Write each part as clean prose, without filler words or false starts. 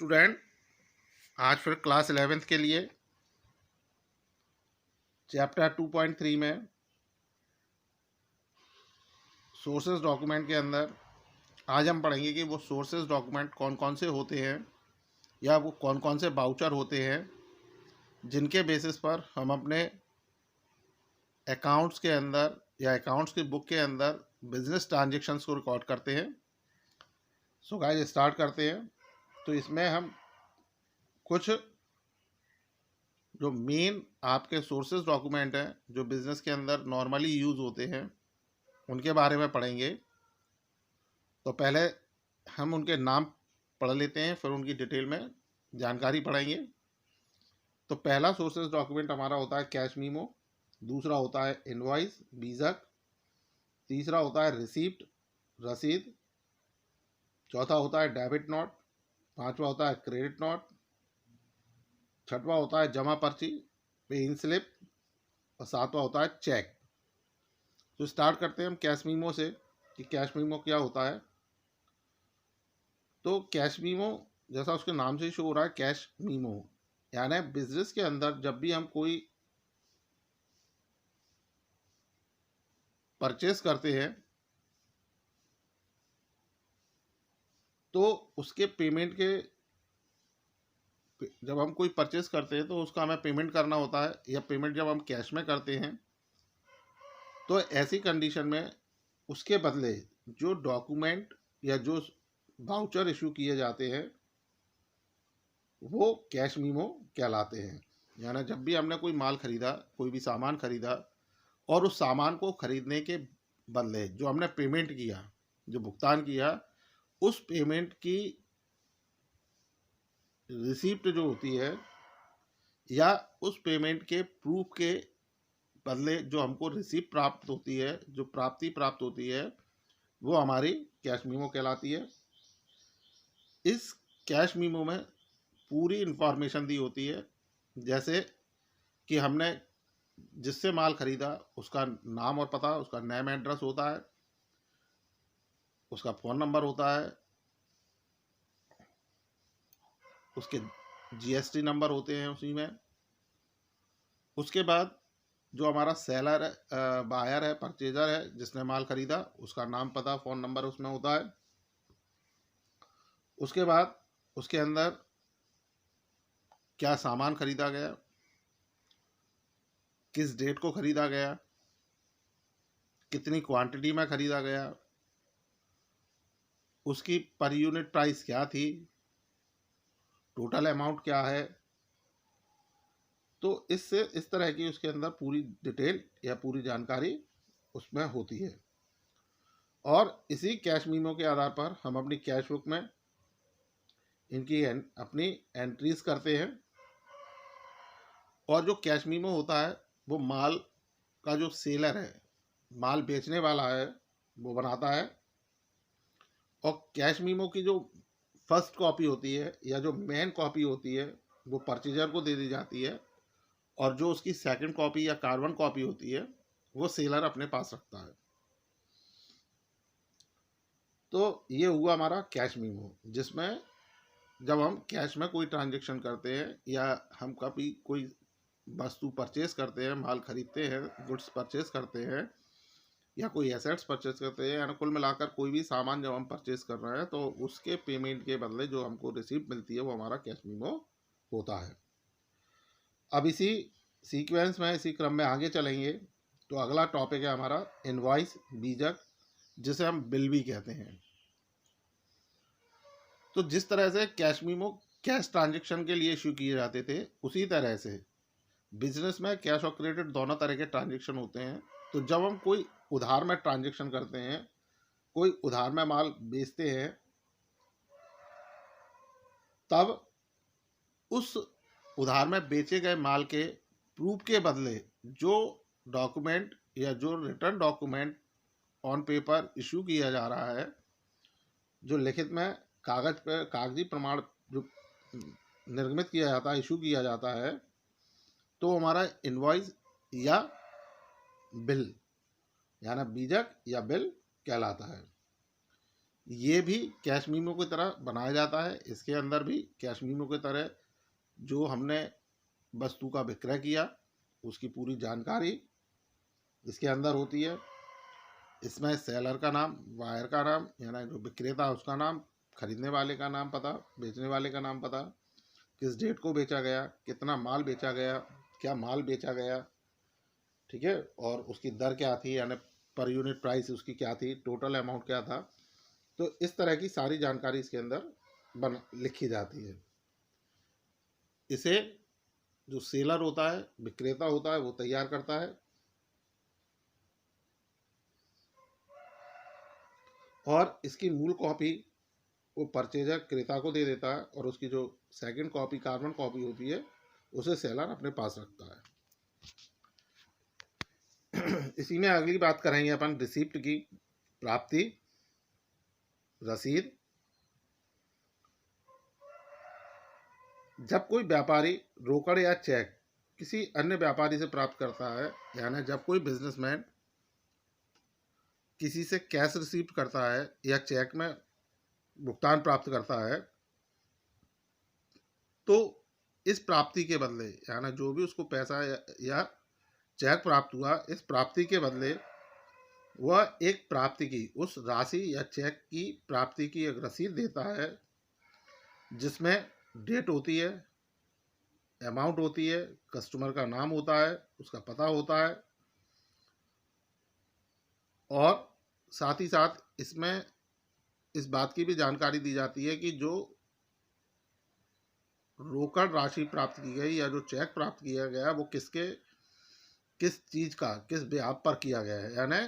Student, आज फिर class 11th के लिए चैप्टर 2.3 में सोर्सेज डॉक्यूमेंट के अंदर आज हम पढ़ेंगे कि वो सोर्सेज डॉक्यूमेंट कौन कौन से होते हैं या वो कौन कौन से बाउचर होते हैं जिनके बेसिस पर हम अपने अकाउंट्स के अंदर या अकाउंट्स की बुक के अंदर बिजनेस ट्रांजेक्शन्स को रिकॉर्ड करते हैं। सो गाइस स्टार्ट करते हैं। तो इसमें हम कुछ जो मेन आपके सोर्सेज डॉक्यूमेंट हैं जो बिजनेस के अंदर नॉर्मली यूज़ होते हैं उनके बारे में पढ़ेंगे। तो पहले हम उनके नाम पढ़ लेते हैं, फिर उनकी डिटेल में जानकारी पढ़ेंगे। तो पहला सोर्सेज डॉक्यूमेंट हमारा होता है कैश मीमो, दूसरा होता है इनवॉइस बीजक, तीसरा होता है रिसीप्ट रसीद, चौथा होता है डेबिट नोट, पांचवा होता है क्रेडिट नोट, छठवां होता है जमा पर्ची पे इन स्लिप और सातवां होता है चेक। तो स्टार्ट करते हैं हम कैश मीमो से कि कैश मीमो क्या होता है। तो कैश मीमो जैसा उसके नाम से शो हो रहा है, कैश मीमो यानी बिजनेस के अंदर जब भी हम कोई परचेस करते हैं तो उसके पेमेंट के जब हम कोई परचेस करते हैं तो उसका हमें पेमेंट करना होता है, या पेमेंट जब हम कैश में करते हैं तो ऐसी कंडीशन में उसके बदले जो डॉक्यूमेंट या जो वाउचर इशू किए जाते हैं वो कैश मीमो कहलाते हैं। यानी जब भी हमने कोई माल खरीदा, कोई भी सामान खरीदा और उस सामान को खरीदने के बदले जो हमने पेमेंट किया, जो भुगतान किया, उस पेमेंट की रिसिप्ट जो होती है या उस पेमेंट के प्रूफ के बदले जो हमको रिसिप्ट प्राप्त होती है, जो प्राप्ति प्राप्त होती है, वो हमारी कैश मीमो कहलाती है। इस कैश मीमो में पूरी इंफॉर्मेशन दी होती है, जैसे कि हमने जिससे माल खरीदा उसका नाम और पता, उसका नेम एड्रेस होता है, उसका फ़ोन नंबर होता है, उसके जीएसटी नंबर होते हैं उसी में। उसके बाद जो हमारा सेलर है, बायर है, परचेजर है, जिसने माल खरीदा, उसका नाम पता फ़ोन नंबर उसमें होता है। उसके बाद उसके अंदर क्या सामान खरीदा गया, किस डेट को खरीदा गया, कितनी क्वांटिटी में खरीदा गया, उसकी पर यूनिट प्राइस क्या थी, टोटल अमाउंट क्या है। तो इससे इस तरह की उसके अंदर पूरी डिटेल या पूरी जानकारी उसमें होती है। और इसी कैश मीमो के आधार पर हम अपनी कैश बुक में इनकी अपनी एंट्रीज करते हैं। और जो कैश मीमो होता है वो माल का जो सेलर है, माल बेचने वाला है, वो बनाता है। और कैश मीमो की जो फर्स्ट कॉपी होती है या जो मेन कॉपी होती है वो परचेजर को दे दी जाती है, और जो उसकी सेकंड कॉपी या कार्बन कॉपी होती है वो सेलर अपने पास रखता है। तो ये हुआ हमारा कैश मीमो, जिसमें जब हम कैश में कोई ट्रांजेक्शन करते हैं या हम कभी कोई वस्तु परचेस करते हैं, माल खरीदते हैं, गुड्स परचेस करते हैं या कोई एसेट्स परचेस करते हैं, यानी कुल मिलाकर कोई भी सामान जब हम परचेस कर रहे हैं तो उसके पेमेंट के बदले जो हमको रिसीप्ट मिलती है वो हमारा कैश मीमो होता है। अब इसी सीक्वेंस में, इसी क्रम में आगे चलेंगे तो अगला टॉपिक है हमारा इनवॉइस बीजक, जिसे हम बिल भी कहते हैं। तो जिस तरह से कैश मीमो कैश ट्रांजेक्शन के लिए इशू किए जाते थे, उसी तरह से बिजनेस में कैश और क्रेडिट दोनों तरह के ट्रांजेक्शन होते हैं। तो जब हम कोई उधार में ट्रांजेक्शन करते हैं, कोई उधार में माल बेचते हैं, तब उस उधार में बेचे गए माल के प्रूफ के बदले जो डॉक्यूमेंट या जो return document on paper issue किया जा रहा है, जो लिखित में कागज पर कागजी प्रमाण जो निर्गमित किया जाता है, इशू किया जाता है, तो हमारा इनवॉइस या बिल यानी बीजक या बिल कहलाता है। ये भी कैश मीमो की तरह बनाया जाता है। इसके अंदर भी कैश मीमो की तरह जो हमने वस्तु का विक्रय किया उसकी पूरी जानकारी इसके अंदर होती है। इसमें सेलर का नाम, बायर का नाम यानी जो विक्रेता है उसका नाम, खरीदने वाले का नाम पता, बेचने वाले का नाम पता, किस डेट को बेचा गया, कितना माल बेचा गया, क्या माल बेचा गया, ठीक है, और उसकी दर क्या थी यानी पर यूनिट प्राइस उसकी क्या थी, टोटल अमाउंट क्या था। तो इस तरह की सारी जानकारी इसके अंदर लिखी जाती है। इसे जो सेलर होता है, विक्रेता होता है, वो तैयार करता है और इसकी मूल कॉपी वो परचेजर क्रेता को दे देता है और उसकी जो सेकंड कॉपी कार्बन कॉपी होती है उसे सेलर अपने पास रखता है। इसी में अगली बात करेंगे अपन रिसिप्ट की, प्राप्ति, रसीद। जब कोई व्यापारी रोकड़ या चेक किसी अन्य व्यापारी से प्राप्त करता है यानी जब कोई बिजनेसमैन किसी से कैश रिसीप्ट करता है या चेक में भुगतान प्राप्त करता है, तो इस प्राप्ति के बदले यानी जो भी उसको पैसा या चेक प्राप्त हुआ, इस प्राप्ति के बदले वह एक प्राप्ति की, उस राशि या चेक की प्राप्ति की एक रसीद देता है जिसमें डेट होती है, अमाउंट होती है, कस्टमर का नाम होता है, उसका पता होता है और साथ ही साथ इसमें इस बात की भी जानकारी दी जाती है कि जो रोकड़ राशि प्राप्त की गई या जो चेक प्राप्त किया गया वो किस चीज़ का, किस ब्याज पर किया गया है। यानी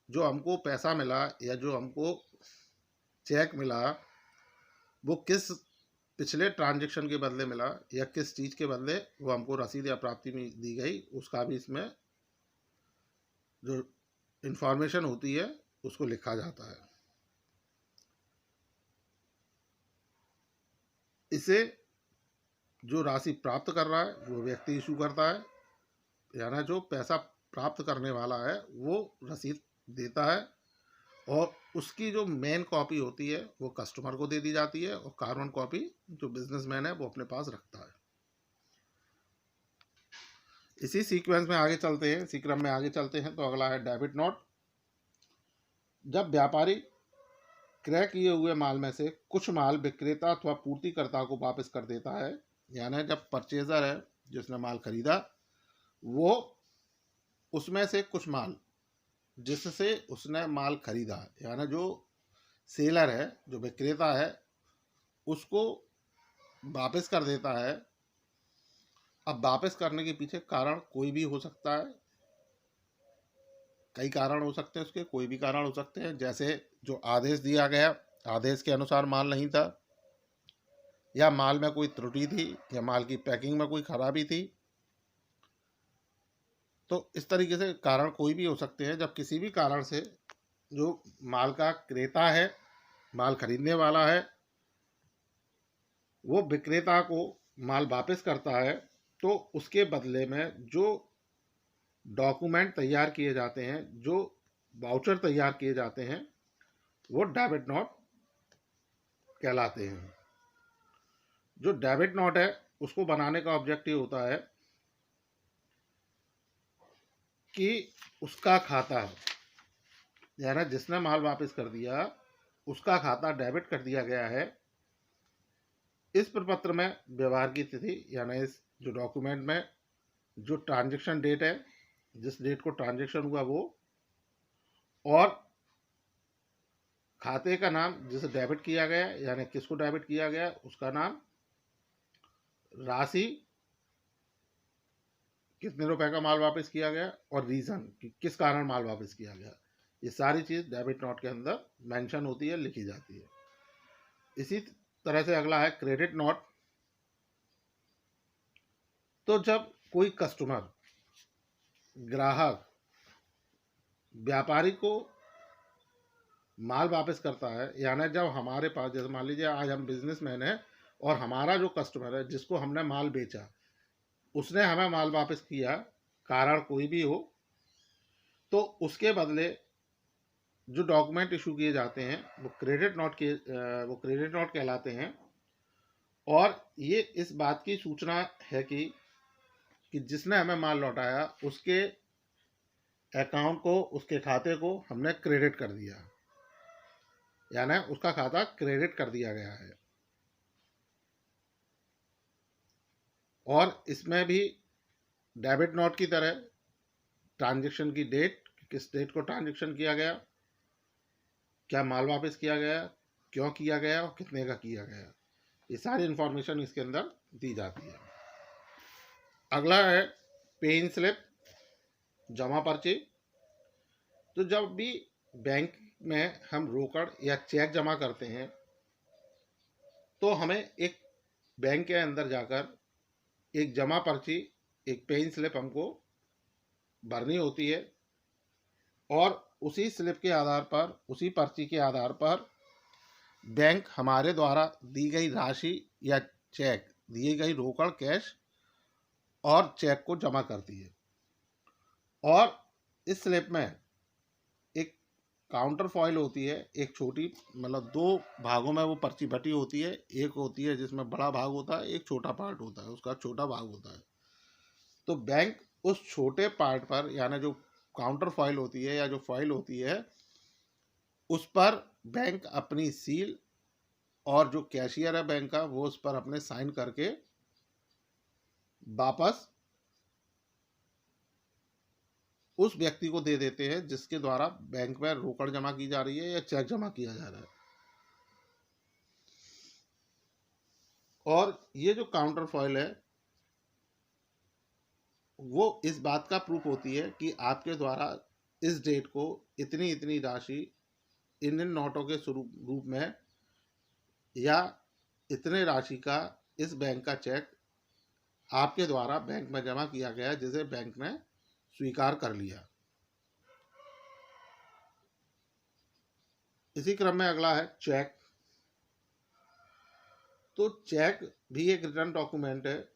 जो हमको पैसा मिला या जो हमको चेक मिला वो किस पिछले ट्रांजैक्शन के बदले मिला या किस चीज़ के बदले वो हमको रसीद या प्राप्ति में दी गई, उसका भी इसमें जो इंफॉर्मेशन होती है उसको लिखा जाता है। इसे जो राशि प्राप्त कर रहा है वो व्यक्ति इशू करता है यानी जो पैसा प्राप्त करने वाला है वो रसीद देता है और उसकी जो मेन कॉपी होती है वो कस्टमर को दे दी जाती है और कार्बन कॉपी जो बिजनेसमैन है वो अपने पास रखता है। इसी सीक्वेंस में आगे चलते हैं, इसी क्रम में आगे चलते हैं। तो अगला है डेबिट नोट। जब व्यापारी क्रय किए हुए माल में से कुछ माल विक्रेता अथवा पूर्तिकर्ता को वापस कर देता है यानी जब परचेजर है जिसने माल खरीदा वो उसमें से कुछ माल जिससे उसने माल खरीदा यानी जो सेलर है, जो विक्रेता है, उसको वापस कर देता है। अब वापस करने के पीछे कारण कोई भी हो सकता है, कई कारण हो सकते हैं उसके, कोई भी कारण हो सकते हैं। जैसे जो आदेश दिया गया, आदेश के अनुसार माल नहीं था या माल में कोई त्रुटि थी या माल की पैकिंग में कोई खराबी थी। तो इस तरीके से कारण कोई भी हो सकते हैं। जब किसी भी कारण से जो माल का क्रेता है, माल खरीदने वाला है, वो विक्रेता को माल वापस करता है तो उसके बदले में जो डॉक्यूमेंट तैयार किए जाते हैं, जो वाउचर तैयार किए जाते हैं, वो डेबिट नोट कहलाते हैं। जो डेबिट नोट है उसको बनाने का ऑब्जेक्टिव होता है कि उसका खाता यानी जिसने माल वापस कर दिया उसका खाता डेबिट कर दिया गया है। इस प्रपत्र में व्यवहार की तिथि यानी इस जो डॉक्यूमेंट में जो ट्रांजैक्शन डेट है, जिस डेट को ट्रांजैक्शन हुआ वो, और खाते का नाम जिसे डेबिट किया गया यानी किसको डेबिट किया गया उसका नाम, राशि कितने रुपए का माल वापस किया गया और रीज़न कि किस कारण माल वापस किया गया। ये सारी चीज़ डेबिट नोट के अंदर मेंशन होती है, लिखी जाती है। इसी तरह से अगला है क्रेडिट नोट। तो जब कोई कस्टमर, ग्राहक व्यापारी को माल वापस करता है यानी जब हमारे पास, जैसे मान लीजिए आज हम बिजनेसमैन हैं और हमारा जो कस्टमर है जिसको हमने माल बेचा उसने हमें माल वापस किया, कारण कोई भी हो, तो उसके बदले जो डॉक्यूमेंट इशू किए जाते हैं वो क्रेडिट नोट कहलाते हैं। और ये इस बात की सूचना है कि जिसने हमें माल लौटाया उसके अकाउंट को, उसके खाते को हमने क्रेडिट कर दिया, यानी उसका खाता क्रेडिट कर दिया गया है। और इसमें भी डेबिट नोट की तरह ट्रांजैक्शन की डेट, किस डेट को ट्रांजैक्शन किया गया, क्या माल वापस किया गया, क्यों किया गया और कितने का किया गया, ये सारी इंफॉर्मेशन इसके अंदर दी जाती है। अगला है पेइंग स्लिप, जमा पर्ची। तो जब भी बैंक में हम रोकड़ या चेक जमा करते हैं तो हमें एक बैंक के अंदर जाकर एक जमा पर्ची, एक पेइंग स्लिप हमको भरनी होती है। और उसी स्लिप के आधार पर, उसी पर्ची के आधार पर बैंक हमारे द्वारा दी गई राशि या चेक, दी गई रोकड़, कैश और चेक को जमा करती है। और इस स्लिप में एक काउंटर फॉइल होती है, एक छोटी, मतलब दो भागों में वो पर्ची बटी होती है। एक होती है जिसमें बड़ा भाग होता है, एक छोटा पार्ट होता है, उसका छोटा भाग होता है। तो बैंक उस छोटे पार्ट पर, यानी जो काउंटर फॉइल होती है या जो फॉइल होती है, उस पर बैंक अपनी सील, और जो कैशियर है बैंक का वो उस पर अपने साइन करके वापस उस व्यक्ति को दे देते हैं जिसके द्वारा बैंक में रोकड़ जमा की जा रही है या चेक जमा किया जा रहा है। और ये जो काउंटर फॉइल है वो इस बात का प्रूफ होती है कि आपके द्वारा इस डेट को इतनी इतनी राशि इंडियन नोटों के रूप में या इतने राशि का इस बैंक का चेक आपके द्वारा बैंक में जमा किया गया, जिसे बैंक ने स्वीकार कर लिया। इसी क्रम में अगला है चेक। तो चेक भी एक रिटर्न डॉक्यूमेंट है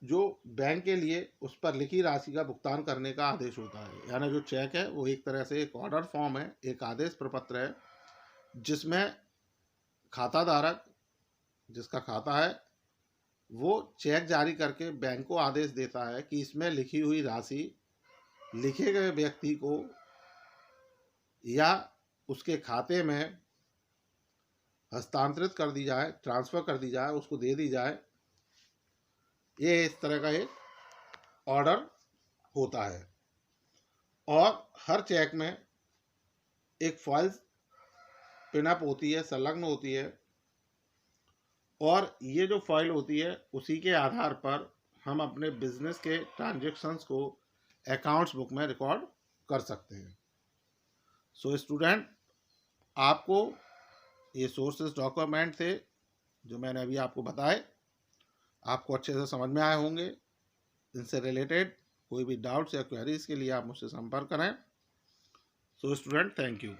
जो बैंक के लिए उस पर लिखी राशि का भुगतान करने का आदेश होता है। यानी जो चेक है वो एक तरह से एक ऑर्डर फॉर्म है, एक आदेश प्रपत्र है, जिसमें खाता धारक, जिसका खाता है, वो चेक जारी करके बैंक को आदेश देता है कि इसमें लिखी हुई राशि लिखे गए व्यक्ति को या उसके खाते में हस्तांतरित कर दी जाए, ट्रांसफ़र कर दी जाए, उसको दे दी जाए। ये इस तरह का एक ऑर्डर होता है। और हर चेक में एक फॉइल पिनअप होती है, संलग्न होती है। और ये जो फाइल होती है उसी के आधार पर हम अपने बिजनेस के ट्रांजैक्शंस को अकाउंट्स बुक में रिकॉर्ड कर सकते हैं। सो स्टूडेंट, आपको ये सोर्सेज डॉक्यूमेंट थे जो मैंने अभी आपको बताए, आपको अच्छे से समझ में आए होंगे। इनसे रिलेटेड कोई भी डाउट्स या क्वेरीज के लिए आप मुझसे संपर्क करें। So student, thank you.